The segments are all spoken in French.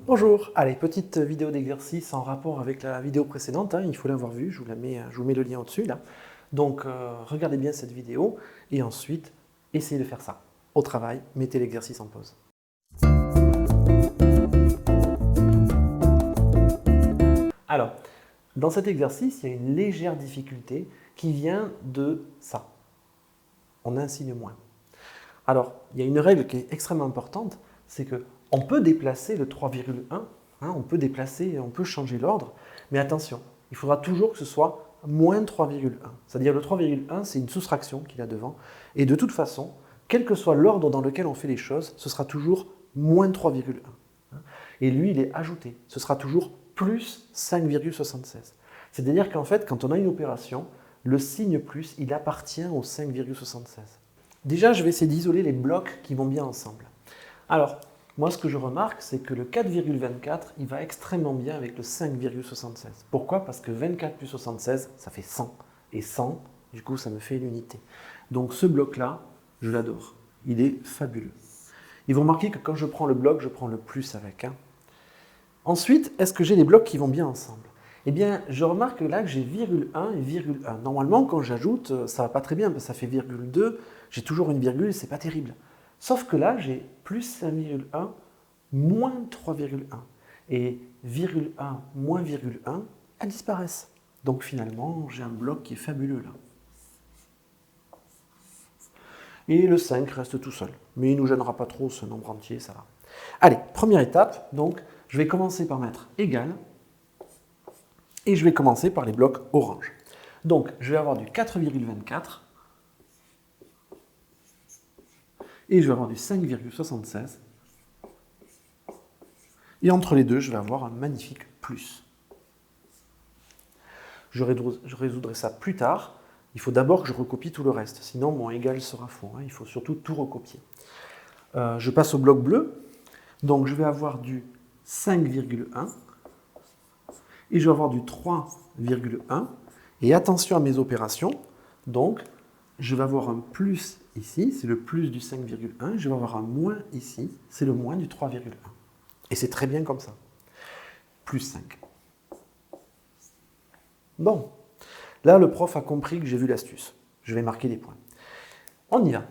Bonjour, allez, petite vidéo d'exercice en rapport avec la vidéo précédente, hein, il faut l'avoir vue, je vous mets le lien au-dessus là. Donc regardez bien cette vidéo et ensuite essayez de faire ça. Au travail, mettez l'exercice en pause. Alors, dans cet exercice, il y a une légère difficulté qui vient de ça. On a un signe moins. Alors, il y a une règle qui est extrêmement importante, c'est qu'on peut déplacer le 3,1, on peut déplacer, on peut changer l'ordre, mais attention, il faudra toujours que ce soit moins 3,1. C'est-à-dire le 3,1, c'est une soustraction qu'il a devant, et de toute façon, quel que soit l'ordre dans lequel on fait les choses, ce sera toujours moins 3,1. Et lui, il est ajouté, ce sera toujours plus 5,76. C'est-à-dire qu'en fait, quand on a une opération, le signe plus, il appartient au 5,76. Déjà, je vais essayer d'isoler les blocs qui vont bien ensemble. Alors, moi, ce que je remarque, c'est que le 4,24, il va extrêmement bien avec le 5,76. Pourquoi? Parce que 24 plus 76, ça fait 100. Et 100, du coup, ça me fait l'unité. Donc ce bloc-là, je l'adore. Il est fabuleux. Et vous remarquez que quand je prends le bloc, je prends le plus avec. Ensuite, est-ce que j'ai des blocs qui vont bien ensemble? Eh bien, je remarque là que j'ai virgule 1 et virgule 1. Normalement, quand j'ajoute, ça ne va pas très bien, parce que ça fait virgule 2, j'ai toujours une virgule, c'est pas terrible. Sauf que là, j'ai plus 1,1, moins 3,1. Et virgule 1 moins virgule 1, elles disparaissent. Donc finalement, j'ai un bloc qui est fabuleux là. Et le 5 reste tout seul. Mais il ne nous gênera pas trop, ce nombre entier, ça va. Allez, première étape, donc, je vais commencer par mettre égal. Et je vais commencer par les blocs orange. Donc, je vais avoir du 4,24 et je vais avoir du 5,76. Et entre les deux, je vais avoir un magnifique plus. Je résoudrai ça plus tard. Il faut d'abord que je recopie tout le reste, sinon mon égal sera faux. Il faut surtout tout recopier. Je passe au bloc bleu. Donc, je vais avoir du 5,1 et je vais avoir du 3,1. Et attention à mes opérations. Donc, je vais avoir un plus ici, c'est le plus du 5,1. Je vais avoir un moins ici, c'est le moins du 3,1. Et c'est très bien comme ça. Plus 5. Bon. Là, le prof a compris que j'ai vu l'astuce. Je vais marquer des points. On y va.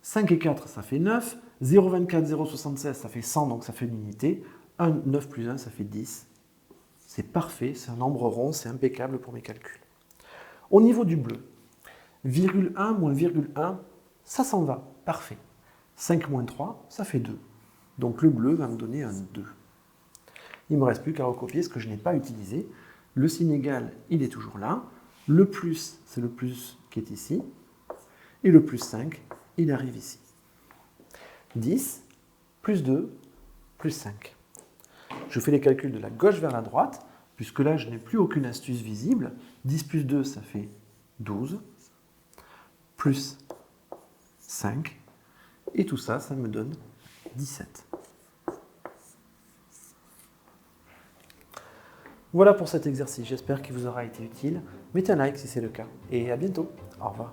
5 et 4, ça fait 9. 0,24, 0,76, ça fait 100, donc ça fait une unité. 9 plus 1, ça fait 10. C'est parfait, c'est un nombre rond, c'est impeccable pour mes calculs. Au niveau du bleu, virgule 1 moins virgule 1, ça s'en va, parfait. 5 moins 3, ça fait 2. Donc le bleu va me donner un 2. Il ne me reste plus qu'à recopier ce que je n'ai pas utilisé. Le signe égal, il est toujours là. Le plus, c'est le plus qui est ici. Et le plus 5, il arrive ici. 10, plus 2, plus 5. Je fais les calculs de la gauche vers la droite, puisque là, je n'ai plus aucune astuce visible. 10 plus 2, ça fait 12, plus 5, et tout ça, ça me donne 17. Voilà pour cet exercice, j'espère qu'il vous aura été utile. Mettez un like si c'est le cas, et à bientôt. Au revoir.